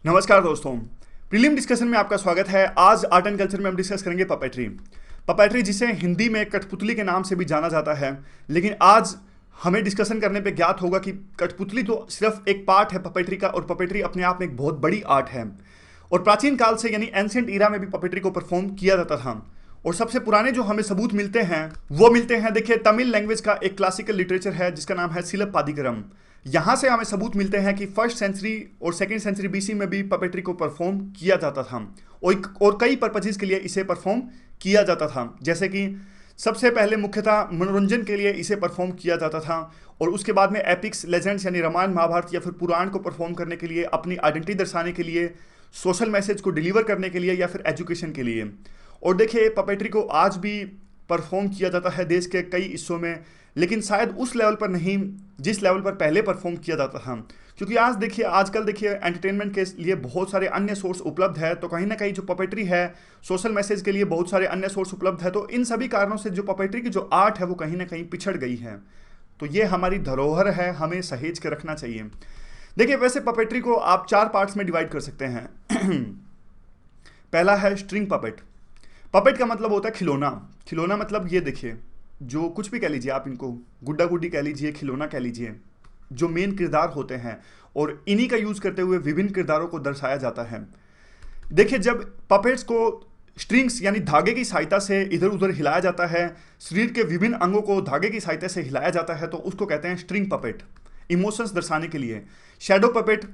नमस्कार दोस्तों। Prelim discussion में आपका स्वागत है। आज आर्ट एंड कल्चर में हम डिस्कस करेंगे पपेट्री। पपेट्री जिसे हिंदी में कठपुतली के नाम से भी जाना जाता है, लेकिन आज हमें डिस्कशन करने पे ज्ञात होगा कि कठपुतली तो सिर्फ एक पार्ट है पपेट्री का, और पपेट्री अपने आप में एक बहुत बड़ी आर्ट है। और प्राचीन काल से यानी एंशिएंट ईरा में भी पपेट्री को परफॉर्म किया जाता था। और सबसे पुराने जो हमें सबूत मिलते हैं वो मिलते हैं, देखिए, तमिल लैंग्वेज का एक क्लासिकल लिटरेचर है जिसका नाम है सिलप्पादिकारम। यहाँ से हमें सबूत मिलते हैं कि फर्स्ट सेंचुरी और सेकेंड सेंचुरी बीसी में भी पपेट्री को परफॉर्म किया जाता था, और कई पर्पजेज के लिए इसे परफॉर्म किया जाता था। जैसे कि सबसे पहले मुख्यतः मनोरंजन के लिए इसे परफॉर्म किया जाता था, और उसके बाद में एपिक्स, लेजेंड्स यानी रामायण महाभारत या फिर पुराण को परफॉर्म करने के लिए, अपनी आइडेंटिटी दर्शाने के लिए, सोशल मैसेज को डिलीवर करने के लिए, या फिर एजुकेशन के लिए। और देखिए, पपेट्री को आज भी परफॉर्म किया जाता है देश के कई हिस्सों में, लेकिन शायद उस लेवल पर नहीं जिस लेवल पर पहले परफॉर्म किया जाता था। क्योंकि आजकल देखिए एंटरटेनमेंट के लिए बहुत सारे अन्य सोर्स उपलब्ध है, तो कहीं ना कहीं जो पपेट्री है, सोशल मैसेज के लिए बहुत सारे अन्य सोर्स उपलब्ध है। तो इन सभी कारणों से जो पपेट्री की जो आर्ट है वो कहीं ना कहीं पिछड़ गई है। तो ये हमारी धरोहर है, हमें सहेज के रखना चाहिए। देखिए, वैसे पपेट्री को आप 4 पार्ट्स में डिवाइड कर सकते हैं। पहला है स्ट्रिंग पपेट। पपेट का मतलब होता है खिलौना। खिलौना मतलब ये देखिए, जो कुछ भी कह लीजिए आप, इनको गुड्डा गुड्डी कह लीजिए, खिलौना कह लीजिए, जो मेन किरदार होते हैं, और इन्हीं का यूज करते हुए विभिन्न किरदारों को दर्शाया जाता है। देखिए, जब पपेट्स को स्ट्रिंग्स यानी धागे की सहायता से इधर उधर हिलाया जाता है, शरीर के विभिन्न अंगों को धागे की सहायता से हिलाया जाता है, तो उसको कहते हैं स्ट्रिंग पपेट। इमोशंस दर्शाने के लिए शैडो पपेट,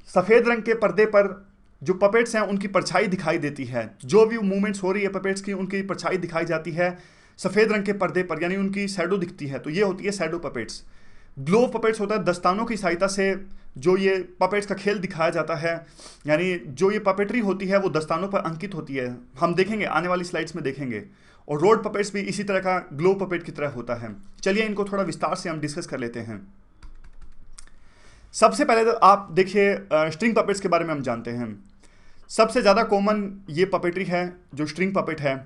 सफेद रंग के पर्दे पर जो पपेट्स हैं उनकी परछाई दिखाई देती है। जो भी मूवमेंट्स हो रही है पपेट्स की, उनकी परछाई दिखाई जाती है सफेद रंग के पर्दे पर, यानी उनकी शैडो दिखती है। तो ये होती है शैडो पपेट्स। ग्लो पपेट्स होता है दस्तानों की सहायता से जो ये पपेट्स का खेल दिखाया जाता है, यानी जो ये पपेट्री होती है वो दस्तानों पर अंकित होती है। हम देखेंगे, आने वाली स्लाइड्स में देखेंगे। और रोड पपेट्स भी इसी तरह का ग्लो पपेट की तरह होता है। चलिए इनको थोड़ा विस्तार से हम डिस्कस कर लेते हैं। सबसे पहले तो आप देखिए, स्ट्रिंग पपेट्स के बारे में हम जानते हैं। सबसे ज़्यादा कॉमन ये पपेट्री है जो स्ट्रिंग पपेट है।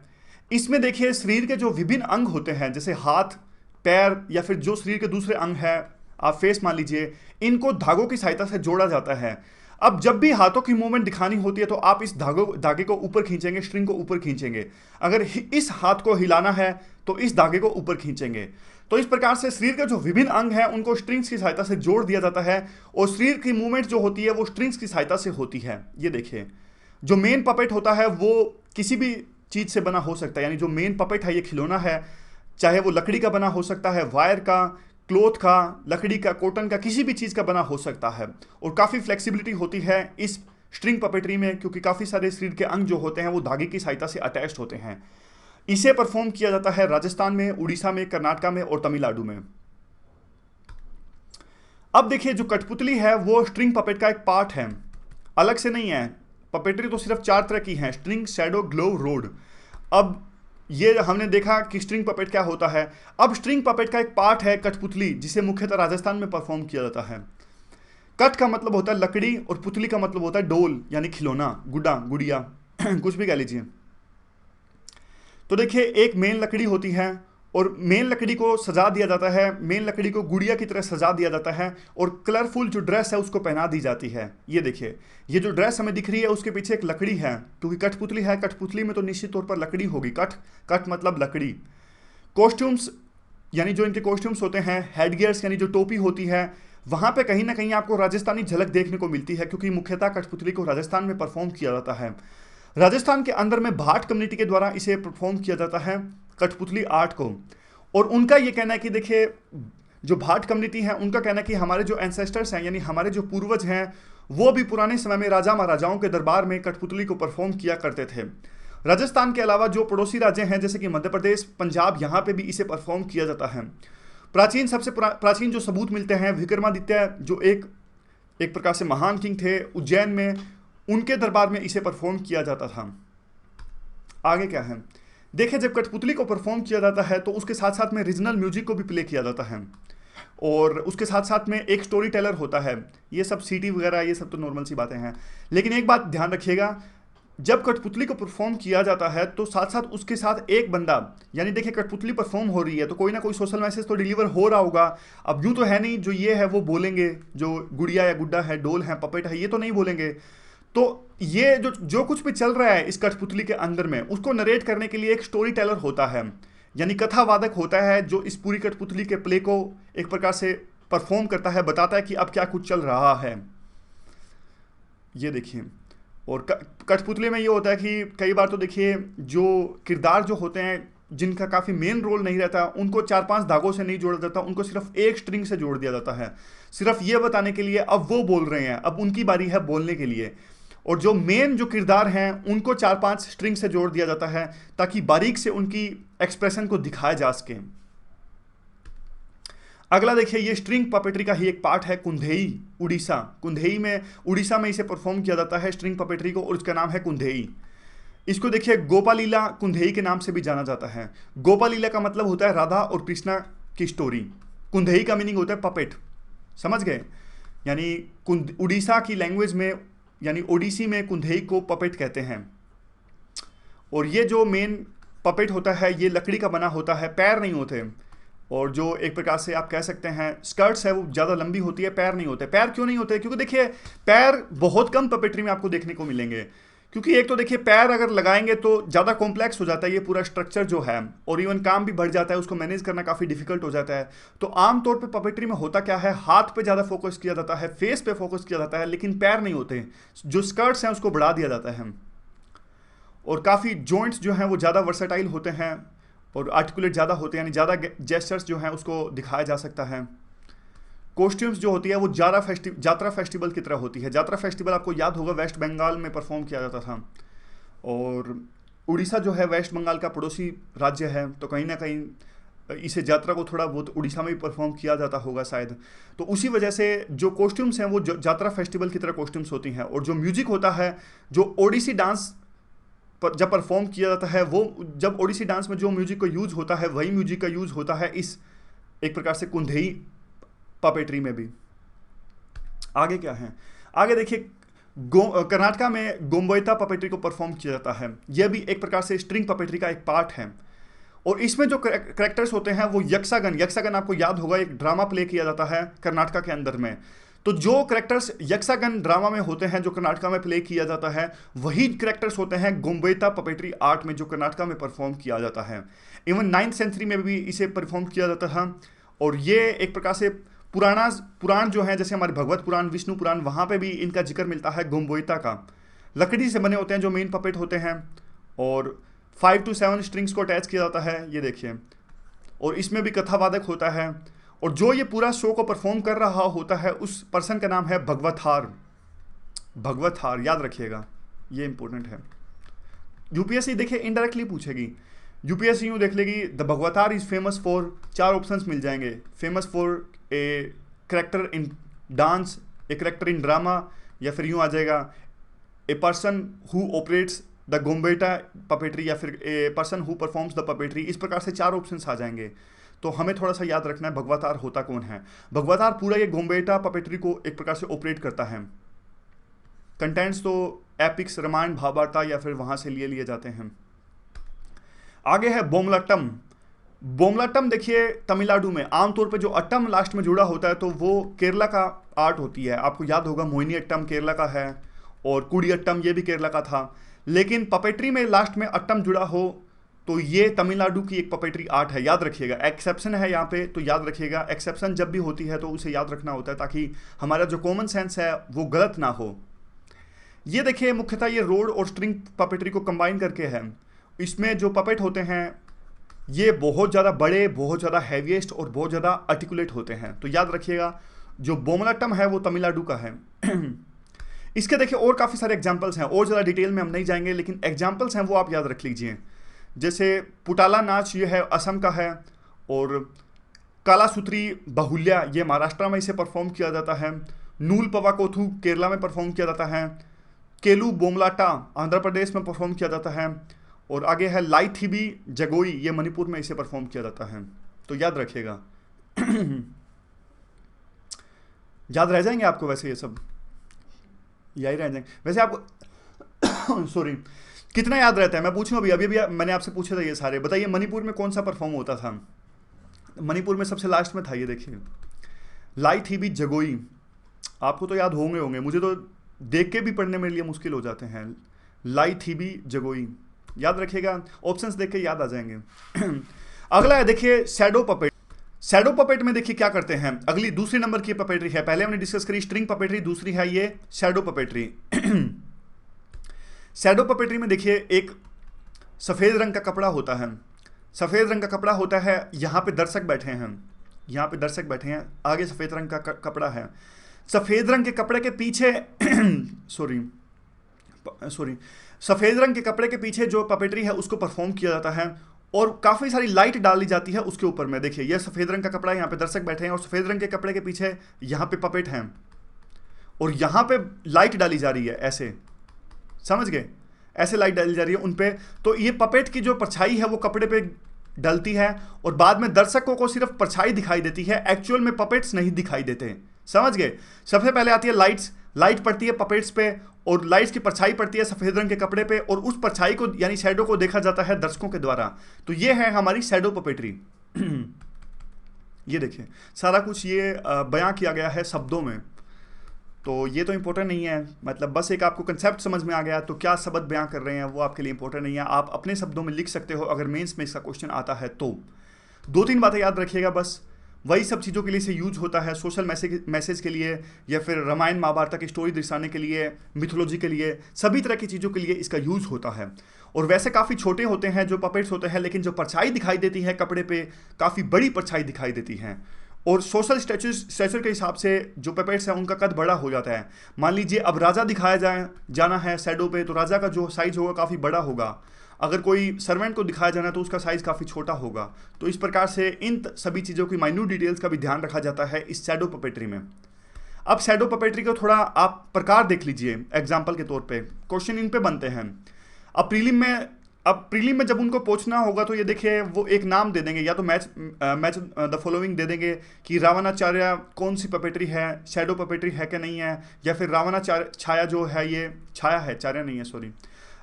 इसमें देखिए, शरीर के जो विभिन्न अंग होते हैं, जैसे हाथ, पैर, या फिर जो शरीर के दूसरे अंग हैं, आप फेस मान लीजिए, इनको धागों की सहायता से जोड़ा जाता है। अब जब भी हाथों की मूवमेंट दिखानी होती है तो आप इस धागे को ऊपर खींचेंगे, स्ट्रिंग को ऊपर खींचेंगे। अगर इस हाथ को हिलाना है तो इस धागे को ऊपर खींचेंगे। तो इस प्रकार से शरीर के जो विभिन्न अंग हैं उनको स्ट्रिंग्स की सहायता से जोड़ दिया जाता है, और शरीर की मूवमेंट जो होती है वो स्ट्रिंग्स की सहायता से होती है। ये देखिए, जो मेन पपेट होता है वो किसी भी चीज़ से बना हो सकता है, यानी जो मेन पपेट है ये खिलौना है, चाहे वो लकड़ी का बना हो सकता है, वायर का, क्लोथ का, लकड़ी का, कॉटन का, किसी भी चीज़ का बना हो सकता है। और काफ़ी फ्लेक्सिबिलिटी होती है इस स्ट्रिंग पपेट्री में, क्योंकि काफ़ी सारे शरीर के अंग जो होते हैं वो धागे की सहायता से अटैच्ड होते हैं। इसे परफॉर्म किया जाता है राजस्थान में, उड़ीसा में, कर्नाटका में और तमिलनाडु में। अब देखिए, जो कठपुतली है वो स्ट्रिंग पपेट का एक पार्ट है, अलग से नहीं है। पपेट्री तो सिर्फ 4 तरह की हैं, स्ट्रिंग, शैडो, ग्लो, रोड। अब ये हमने देखा कि स्ट्रिंग पपेट क्या होता है। अब स्ट्रिंग पपेट का एक पार्ट है कठपुतली, जिसे मुख्यतः राजस्थान में परफॉर्म किया जाता है। कठ का मतलब होता है लकड़ी, और पुतली का मतलब होता है डोल यानी खिलौना, गुड्डा गुड़िया कुछ भी कह लीजिए। तो देखिए, एक मेन लकड़ी होती है, और मेन लकड़ी को सजा दिया जाता है, मेन लकड़ी को गुड़िया की तरह सजा दिया जाता है, और कलरफुल जो ड्रेस है उसको पहना दी जाती है। ये देखिए, ये जो ड्रेस हमें दिख रही है उसके पीछे एक लकड़ी है, क्योंकि कठपुतली है, कठपुतली में तो निश्चित तौर पर लकड़ी होगी। कठ मतलब लकड़ी। कॉस्ट्यूम्स यानी जो इनके कॉस्ट्यूम्स होते हैं, हेडगियर्स यानी जो टोपी होती है, वहाँ पे कहीं ना कहीं आपको राजस्थानी झलक देखने को मिलती है, क्योंकि मुख्यतः कठपुतली को राजस्थान में परफॉर्म किया जाता है। राजस्थान के अंदर में भाट कम्युनिटी के द्वारा इसे परफॉर्म किया जाता है, कठपुतली आर्ट को। और उनका ये कहना है कि देखिए, जो भाट कम्युनिटी है उनका कहना है कि हमारे जो एंसेस्टर्स हैं, यानी हमारे जो पूर्वज हैं, वो भी पुराने समय में राजा महाराजाओं के दरबार में कठपुतली को परफॉर्म किया करते थे। राजस्थान के अलावा जो पड़ोसी राज्य हैं, जैसे कि मध्य प्रदेश, पंजाब, यहाँ पे भी इसे परफॉर्म किया जाता है। सबसे प्राचीन जो सबूत मिलते हैं, विक्रमादित्य जो एक प्रकार से महान किंग थे उज्जैन में, उनके दरबार में इसे परफॉर्म किया जाता था। आगे क्या है, देखिए, जब कठपुतली को परफॉर्म किया जाता है तो उसके साथ साथ में रीजनल म्यूजिक को भी प्ले किया जाता है, और उसके साथ साथ में एक स्टोरी टेलर होता है। ये सब सीटी वगैरह, ये सब तो नॉर्मल सी बातें हैं, लेकिन एक बात ध्यान रखिएगा, जब कठपुतली को परफॉर्म किया जाता है तो साथ साथ उसके साथ एक बंदा, यानी देखिए, कठपुतली परफॉर्म हो रही है तो कोई ना कोई सोशल मैसेज तो डिलीवर हो रहा होगा। अब यूँ तो है नहीं जो ये है वो बोलेंगे, जो गुड़िया या गुड्डा है, डोल है, पपेट है, ये तो नहीं बोलेंगे। तो ये जो जो कुछ भी चल रहा है इस कठपुतली के अंदर में, उसको नरेट करने के लिए एक स्टोरी टेलर होता है, यानी कथावादक होता है, जो इस पूरी कठपुतली के प्ले को एक प्रकार से परफॉर्म करता है, बताता है कि अब क्या कुछ चल रहा है। ये देखिए, और कठपुतली में ये होता है कि कई बार तो देखिए जो किरदार जो होते हैं जिनका काफ़ी मेन रोल नहीं रहता, उनको 4-5 धागों से नहीं जोड़ा जाता, उनको सिर्फ एक स्ट्रिंग से जोड़ दिया जाता है, सिर्फ ये बताने के लिए अब वो बोल रहे हैं, अब उनकी बारी है बोलने के लिए। और जो मेन जो किरदार हैं उनको 4-5 स्ट्रिंग से जोड़ दिया जाता है ताकि बारीक से उनकी एक्सप्रेशन को दिखाया जा सके। अगला देखिए, ये स्ट्रिंग पपेट्री का ही एक पार्ट है कुंधेई, उड़ीसा। कुंधेई में, उड़ीसा में इसे परफॉर्म किया जाता है स्ट्रिंग पपेट्री को, और उसका नाम है कुंधेई। इसको देखिए गोपालीला कुंधेई के नाम से भी जाना जाता है। गोपालीला का मतलब होता है राधा और कृष्णा की स्टोरी, कुंधेई का मीनिंग होता है पपेट, समझ गए? यानी उड़ीसा की लैंग्वेज में, यानी ओडिसी में कुंधेई को पपेट कहते हैं। और ये जो मेन पपेट होता है ये लकड़ी का बना होता है, पैर नहीं होते, और जो एक प्रकार से आप कह सकते हैं स्कर्ट्स है वो ज़्यादा लंबी होती है, पैर नहीं होते। पैर क्यों नहीं होते? क्योंकि देखिए पैर बहुत कम पपेट्री में आपको देखने को मिलेंगे, क्योंकि एक तो देखिए पैर अगर लगाएंगे तो ज़्यादा कॉम्प्लेक्स हो जाता है ये पूरा स्ट्रक्चर जो है, और इवन काम भी बढ़ जाता है, उसको मैनेज करना काफ़ी डिफिकल्ट हो जाता है। तो आमतौर पे पपेट्री में होता क्या है, हाथ पे ज़्यादा फोकस किया जाता है, फेस पे फोकस किया जाता है, लेकिन पैर नहीं होते। जो स्कर्ट्स हैं उसको बढ़ा दिया जाता है, और काफ़ी जॉइंट्स जो हैं वो ज़्यादा वर्सेटाइल होते हैं और आर्टिकुलेट ज़्यादा होते हैं, यानी ज़्यादा जेस्चर्स जो हैं उसको दिखाया जा सकता है। कॉस्ट्यूम्स जो होती है वो जात्रा फेस्टिवल की तरह होती है। जात्रा फेस्टिवल आपको याद होगा वेस्ट बंगाल में परफॉर्म किया जाता था, और उड़ीसा जो है वेस्ट बंगाल का पड़ोसी राज्य है, तो कहीं ना कहीं इसे यात्रा को थोड़ा बहुत उड़ीसा में भी परफॉर्म किया जाता होगा शायद। तो उसी वजह से जो कॉस्ट्यूम्स हैं वो यात्रा फेस्टिवल की तरह कॉस्ट्यूम्स होती हैं, और जो म्यूजिक होता है, जो ओडिसी डांस जब परफॉर्म किया जाता है, वो जब ओडिसी डांस में जो म्यूजिक का यूज़ होता है वही म्यूजिक का यूज़ होता है इस एक प्रकार से कुंधेई पपेट्री में भी। आगे क्या है, आगे देखिए कर्नाटका में गोम्बोइता पपेट्री को परफॉर्म किया जाता है। यह भी एक प्रकार से स्ट्रिंग पपेट्री का एक पार्ट है, और इसमें जो करेक्टर्स होते हैं वो यक्षागन आपको याद होगा, एक ड्रामा प्ले किया जाता है कर्नाटका के अंदर में। तो जो करेक्टर्स यक्षागन ड्रामा में होते हैं जो कर्नाटका में प्ले किया जाता है, वही करेक्टर्स होते हैं गोम्बोइता पपेट्री आर्ट में जो कर्नाटका में परफॉर्म किया जाता है। इवन 9th सेंचुरी में भी इसे परफॉर्म किया जाता था, और ये एक प्रकार से पुराण जो है, जैसे हमारे भगवत पुराण, विष्णु पुराण, वहाँ पे भी इनका जिक्र मिलता है गोम्बोइता का। लकड़ी से बने होते हैं जो मेन पपेट होते हैं, और 5 to 7 स्ट्रिंग्स को अटैच किया जाता है, ये देखिए। और इसमें भी कथावादक होता है, और जो ये पूरा शो को परफॉर्म कर रहा होता है उस पर्सन का नाम है भगवथार। भगवथार याद रखिएगा, ये इंपॉर्टेंट है। यूपीएससी देखिए इनडायरेक्टली पूछेगी, यूपीएससी यूँ देख लेगी the Bhagavathar is famous for, 4 options मिल जाएंगे, famous for a character in dance, a character in drama, या फिर यूँ आ जाएगा a person who operates the Gombeyatta puppetry, या फिर a person who performs the puppetry. इस प्रकार से 4 ऑप्शंस आ जाएंगे। तो हमें थोड़ा सा याद रखना है भगवथार होता कौन है। भगवथार पूरा ये गोम्बोइटा पपेट्री को एक प्रकार से ऑपरेट करता है। कंटेंट्स तो एपिक्स, रामायण, महाभारत या फिर वहाँ से लिए जाते हैं। आगे है बोमलाटम। बोमलाटम देखिए तमिलनाडु में, आमतौर पे जो अट्टम लास्ट में जुड़ा होता है तो वो केरला का आर्ट होती है। आपको याद होगा मोहिनी अट्टम केरला का है, और कुड़ी अट्टम ये भी केरला का था, लेकिन पपेट्री में लास्ट में अट्टम जुड़ा हो तो ये तमिलनाडु की एक पपेट्री आर्ट है, याद रखिएगा। एक्सेप्शन है यहाँ पे, तो याद रखिएगा एक्सेप्शन जब भी होती है तो उसे याद रखना होता है ताकि हमारा जो कॉमन सेंस है वो गलत ना हो। ये देखिए मुख्यतः ये रोड और स्ट्रिंग पपेट्री को कंबाइन करके है। इसमें जो पपेट होते हैं ये बहुत ज़्यादा बड़े, बहुत ज़्यादा हैवीएस्ट और बहुत ज़्यादा आर्टिकुलेट होते हैं। तो याद रखिएगा जो बोमलाटम है वो तमिलनाडु का है। इसके देखिए और काफ़ी सारे एग्जाम्पल्स हैं, और ज़्यादा डिटेल में हम नहीं जाएंगे, लेकिन एग्जाम्पल्स हैं वो आप याद रख लीजिए। जैसे पुटाला नाच ये है असम का है, और कालासूत्री बहुल्या ये महाराष्ट्र में इसे परफॉर्म किया जाता है। नूल पवाकोथू केरला में परफॉर्म किया जाता है। केलू बोमलाटा आंध्र प्रदेश में परफॉर्म किया जाता है। और आगे है लाइथिबी जगोई, ये मणिपुर में इसे परफॉर्म किया जाता है। तो याद रखिएगा। याद रह जाएंगे आपको वैसे, ये सब यही रह जाएंगे वैसे आपको। सॉरी, कितना याद रहता है मैं पूछूं? अभी मैंने आपसे पूछे थे ये सारे। बताइए मणिपुर में कौन सा परफॉर्म होता था? मणिपुर में सबसे लास्ट में था, ये देखिए लाइथिबी जगोई। आपको तो याद होंगे, मुझे तो देख के भी पढ़ने में लिए मुश्किल हो जाते हैं। लाई थीबी जगोई, याद रखिएगा, ऑप्शंस देख के याद आ जाएंगे। अगला है देखिए शैडो पपेट। शैडो पपेट में देखिए क्या करते हैं, अगली दूसरी नंबर की पपेट्री है, पहले हमने डिस्कस करी स्ट्रिंग पपेट्री, दूसरी है ये शैडो पपेट्री। शैडो पपेट्री में देखिए एक सफेद रंग का कपड़ा होता है, सफेद रंग का कपड़ा होता है, यहाँ पे दर्शक बैठे हैं, यहाँ पे दर्शक बैठे हैं, आगे सफेद रंग का कपड़ा है, सफेद रंग के कपड़े के पीछे सॉरी सफेद रंग के कपड़े के पीछे जो पपेट्री है उसको परफॉर्म किया जाता है और काफ़ी सारी लाइट डाली जाती है उसके ऊपर में। देखिए यह सफ़ेद रंग का कपड़ा है, यहाँ पे दर्शक बैठे हैं और सफ़ेद रंग के कपड़े के पीछे यहाँ पे पपेट हैं और यहाँ पे लाइट डाली जा रही है, ऐसे समझ गए, ऐसे लाइट डाली जा रही है उन पे। तो ये पपेट की जो परछाई है वो कपड़े पे डलती है और बाद में दर्शकों को सिर्फ परछाई दिखाई देती है, एक्चुअल में पपेट्स नहीं दिखाई देते, समझ गए। सबसे पहले आती है लाइट्स, लाइट पड़ती है पपेट्स पे और लाइट्स की परछाई पड़ती है सफेद रंग के कपड़े पे और उस परछाई को यानी शैडो को देखा जाता है दर्शकों के द्वारा। तो ये है हमारी शैडो पपेट्री। ये देखिए सारा कुछ ये बयां किया गया है शब्दों में, तो ये तो इंपॉर्टेंट नहीं है, मतलब बस एक आपको कंसेप्ट समझ में आ गया तो क्या शब्द बयां कर रहे हैं वो आपके लिए इंपॉर्टेंट नहीं है, आप अपने शब्दों में लिख सकते हो अगर मेंस में इसका क्वेश्चन आता है तो। 2-3 बातें याद रखिएगा बस, वही सब चीज़ों के लिए से यूज होता है, सोशल मैसेज के लिए या फिर रामायण महाभारत की स्टोरी दर्शाने के लिए, मिथोलॉजी के लिए, सभी तरह की चीज़ों के लिए इसका यूज होता है। और वैसे काफ़ी छोटे होते हैं जो पपेट्स होते हैं, लेकिन जो परछाई दिखाई देती है कपड़े पे काफ़ी बड़ी परछाई दिखाई देती है और सोशल स्टेचर के हिसाब से जो पपेट्स हैं उनका कद बड़ा हो जाता है। मान लीजिए अब राजा दिखाया जाना है शैडो पे तो राजा का जो साइज होगा काफ़ी बड़ा होगा, अगर कोई सर्वेंट को दिखाया जाना तो उसका साइज़ काफ़ी छोटा होगा। तो इस प्रकार से इन सभी चीज़ों की माइन्यूट डिटेल्स का भी ध्यान रखा जाता है इस शैडो पपेट्री में। अब शैडो पपेट्री को थोड़ा आप प्रकार देख लीजिए एग्जाम्पल के तौर पे, क्वेश्चन इन पे बनते हैं। अब प्रीलिम में जब उनको पूछना होगा तो ये देखिए वो एक नाम दे देंगे, या तो मैच द फॉलोइंग दे देंगे कि रावणाचार्य कौन सी पपेट्री है, शैडो पपेट्री है कि नहीं है, या फिर रावणाचार्य छाया जो है, ये छाया है, चार्य नहीं है सॉरी,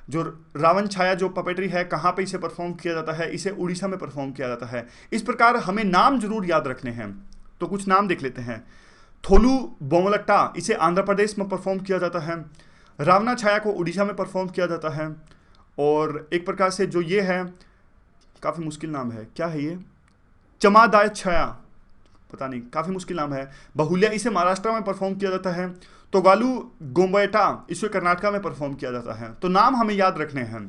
जो रावण छाया जो पपेट्री है कहाँ पे इसे परफॉर्म किया जाता है, इसे उड़ीसा में परफॉर्म किया जाता है। इस प्रकार हमें नाम जरूर याद रखने हैं, तो कुछ नाम देख लेते हैं। थोलू बोमलट्टा, इसे आंध्र प्रदेश में परफॉर्म किया जाता है। रावणा छाया को उड़ीसा में परफॉर्म किया जाता है। और एक प्रकार से जो ये है काफ़ी मुश्किल नाम है, क्या है ये, चमादाय छाया, पता नहीं, काफ़ी मुश्किल नाम है। बहुल्या, इसे महाराष्ट्र में परफॉर्म किया जाता है। तोगालू गोम्बेटा, इसे कर्नाटका में परफॉर्म किया जाता है। तो नाम हमें याद रखने हैं।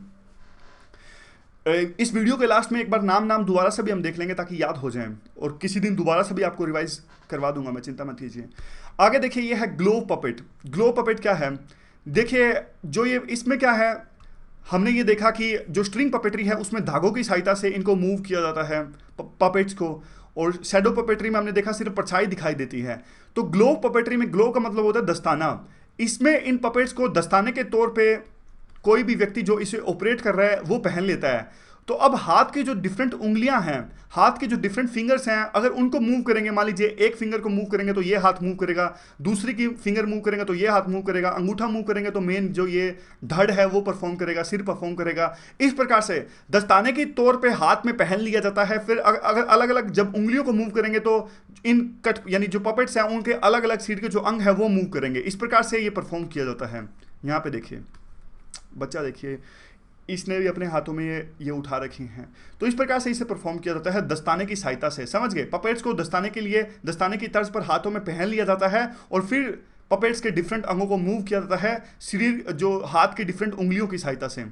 इस वीडियो के लास्ट में एक बार नाम दोबारा से भी हम देख लेंगे ताकि याद हो जाएं, और किसी दिन दोबारा से भी आपको रिवाइज करवा दूंगा मैं, चिंता मत कीजिए। आगे देखिए ये है ग्लो पपेट। ग्लो पपेट क्या है, देखिए जो ये इसमें क्या है, हमने ये देखा कि जो स्ट्रिंग पपेट्री है उसमें धागों की सहायता से इनको मूव किया जाता है पपेट्स को, और शैडो पपेट्री में हमने देखा सिर्फ परछाई दिखाई देती है। तो ग्लो पपेट्री में ग्लो का मतलब होता है दस्ताना, इसमें इन पपेट्स को दस्ताने के तौर पे कोई भी व्यक्ति जो इसे ऑपरेट कर रहा है वो पहन लेता है। तो अब हाथ की जो डिफरेंट उंगलियां हैं, हाथ के जो डिफरेंट फिंगर्स हैं, अगर उनको मूव करेंगे, मान लीजिए एक फिंगर को मूव करेंगे तो ये हाथ मूव करेगा, दूसरी की फिंगर मूव करेंगे तो ये हाथ मूव करेगा, अंगूठा मूव करेंगे तो मेन जो ये धड़ है वो परफॉर्म करेगा, सिर परफॉर्म करेगा। इस प्रकार से दस्ताने के तौर पे हाथ में पहन लिया जाता है। फिर अगर अलग अलग जब उंगलियों को मूव करेंगे तो इन कट यानी जो पपेट्स हैं उनके अलग अलग सीट के जो अंग है वो मूव करेंगे। इस प्रकार से ये परफॉर्म किया जाता है। यहाँ पे देखिए बच्चा, देखिए इसने भी अपने हाथों में ये उठा रखी हैं। तो इस प्रकार से इसे परफॉर्म किया जाता है दस्ताने की सहायता से, समझ गए। पपेट्स को दस्ताने के लिए दस्ताने की तर्ज पर हाथों में पहन लिया जाता है और फिर पपेट्स के डिफरेंट अंगों को मूव किया जाता है शरीर जो हाथ की डिफरेंट उंगलियों की सहायता से।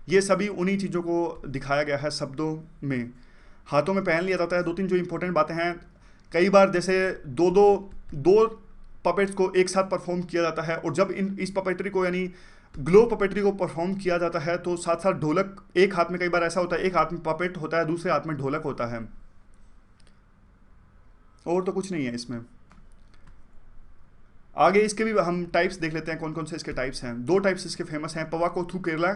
ये सभी उन्हीं चीज़ों को दिखाया गया है शब्दों में, हाथों में पहन लिया जाता है। 2-3 जो इंपॉर्टेंट बातें हैं, कई बार जैसे दो पपेट्स को एक साथ परफॉर्म किया जाता है, और जब इस पपेट्री को यानी ग्लो पपेट्री को परफॉर्म किया जाता है तो साथ साथ ढोलक, एक हाथ में कई बार ऐसा होता है एक हाथ में पपेट होता है, दूसरे हाथ में ढोलक होता है, और तो कुछ नहीं है इसमें। आगे इसके भी हम टाइप्स देख लेते हैं, कौन कौन से इसके टाइप्स हैं। 2 टाइप्स इसके फेमस हैं, पवाकोथू केरला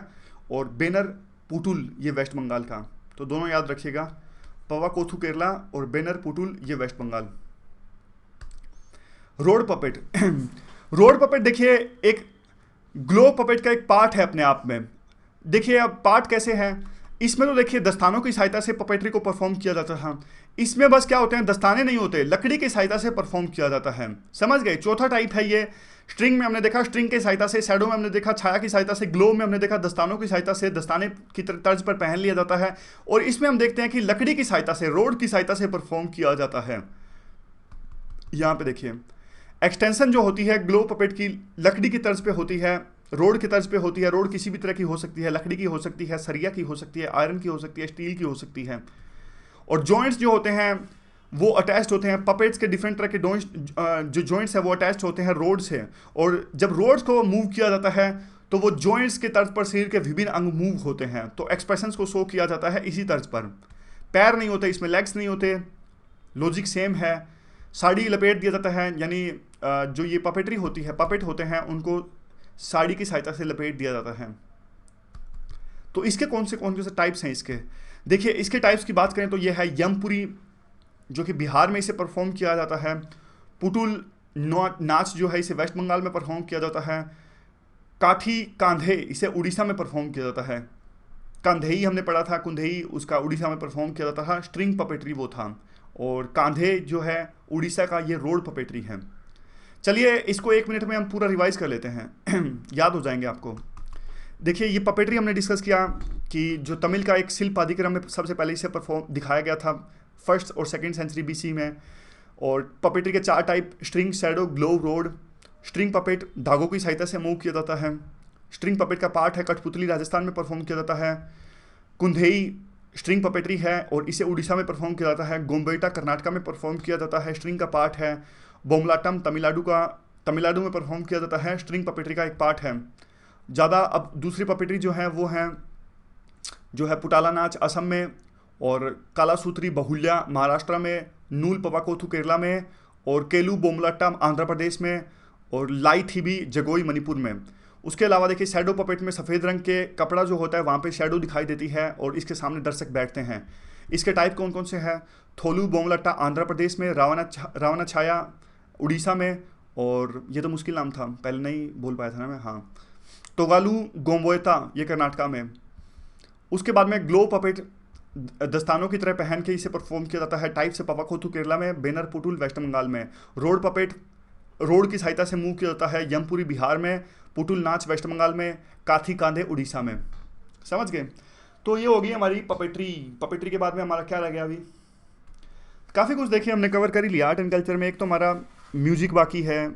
और बेनर पुटुल ये वेस्ट बंगाल का। तो दोनों याद रखिएगा, पवाकोथू केरला और बेनर पुटुल ये West Bengal. Rod puppet rod puppet देखिए एक ग्लो पपेट का एक पार्ट है अपने आप में। देखिए अब पार्ट कैसे है, इसमें तो देखिए दस्तानों की सहायता से पपेट्री को परफॉर्म किया जाता था। इसमें बस क्या होते हैं, दस्ताने नहीं होते, लकड़ी की सहायता से परफॉर्म किया जाता है, समझ गए। चौथा टाइप है ये स्ट्रिंग में हमने देखा स्ट्रिंग की सहायता से, शैडो में हमने देखा छाया की सहायता से, ग्लो में हमने देखा दस्तानों की सहायता से, दस्ताने की तर्ज पर पहन लिया जाता है, और इसमें हम देखते हैं कि लकड़ी की सहायता से, रोड की सहायता से परफॉर्म किया जाता है। यहां पे देखिए एक्सटेंशन जो होती है ग्लो पपेट की लकड़ी की तर्ज पे होती है, रोड की तर्ज पे होती है। रोड किसी भी तरह की हो सकती है, लकड़ी की हो सकती है, सरिया की हो सकती है, आयरन की हो सकती है, स्टील की हो सकती है। और जॉइंट्स जो होते हैं वो अटैच्ड होते हैं, पपेट्स के डिफरेंट तरह के जो जॉइंट्स हैं वो अटैच्ड होते हैं रोड से, और जब रोड्स को मूव किया जाता है तो वो जॉइंट्स के तर्ज पर शरीर के विभिन्न अंग मूव होते हैं, तो एक्सप्रेशंस को शो किया जाता है इसी तर्ज पर। पैर नहीं होते इसमें, लेग्स नहीं होते, लॉजिक सेम है। साड़ी लपेट दिया जाता है, यानी जो ये पपेटरी होती है, पपेट होते हैं, उनको साड़ी की सहायता से लपेट दिया जाता है। तो इसके कौन से टाइप्स हैं इसके, देखिए इसके टाइप्स की बात करें तो ये है यमपुरी, जो कि बिहार में इसे परफॉर्म किया जाता है। पुटुल नाच जो है इसे वेस्ट बंगाल में परफॉर्म किया जाता है। काठी कांधे इसे उड़ीसा में परफॉर्म किया जाता है। कंधेई हमने पढ़ा था, कुंधेई उसका उड़ीसा में परफॉर्म किया जाता था। स्ट्रिंग पपेटरी वो था, और कांधे जो है उड़ीसा का ये रोड पपेटरी है। चलिए इसको 1 मिनट में हम पूरा रिवाइज कर लेते हैं याद हो जाएंगे आपको। देखिए ये पपेटरी हमने डिस्कस किया कि जो तमिल का एक शिल्प आदिक्रम में सबसे पहले इसे परफॉर्म दिखाया गया था 1st और 2nd सेंचुरी BC में। और पपेटरी के 4 type, string, shadow, glow, road. String puppet धागों की सहायता से मूव किया जाता है। स्ट्रिंग पपेट का पार्ट है कठपुतली, राजस्थान में परफॉर्म किया जाता है। कुंधेई स्ट्रिंग पपेटरी है और इसे उड़ीसा में परफॉर्म किया जाता है। गोम्बेटा कर्नाटका में परफॉर्म किया जाता है, स्ट्रिंग का पार्ट है। बोमलाटम तमिलनाडु में परफॉर्म किया जाता है, स्ट्रिंग पपेटरी का एक पार्ट है। ज़्यादा अब दूसरी पपेटरी जो है वो है पुटाला नाच असम में, और कालासूत्री बहुल्या महाराष्ट्र में, नूल पवाकोथु केरला में, और केलू बोमलाट्टम आंध्र प्रदेश में, और लाइथिबी जगोई मणिपुर में। उसके अलावा देखिए शैडो पपेट में सफ़ेद रंग के कपड़ा जो होता है वहाँ पे शैडो दिखाई देती है और इसके सामने दर्शक बैठते हैं। इसके टाइप कौन कौन से हैं? थोलू बोमलट्टा आंध्र प्रदेश में, रावणा छाया उड़ीसा में, और ये तो मुश्किल नाम था, पहले नहीं बोल पाया था ना मैं, हाँ, टोगालू गोम्बोएता ये कर्नाटका में। उसके बाद में ग्लो पपेट दस्तानों की तरह पहन के इसे परफॉर्म किया जाता है। टाइप से पवाकोथु केरला में, बेनर पुटुल वेस्ट बंगाल में। रोड पपेट रोड की सहायता से मूव किया जाता है यमपुरी बिहार में, पुटुल नाच वेस्ट बंगाल में, काथी कांधे उड़ीसा में। समझ गए? तो ये होगी हमारी पपेटरी के बाद में हमारा क्या रह गया अभी? काफ़ी कुछ देखिए हमने कवर कर ही लिया आर्ट एंड कल्चर में। एक तो हमारा म्यूजिक बाकी है,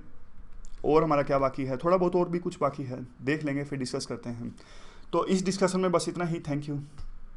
और हमारा क्या बाकी है, थोड़ा बहुत और भी कुछ बाकी है, देख लेंगे फिर डिस्कस करते हैं। तो इस डिस्कशन में बस इतना ही। Thank you.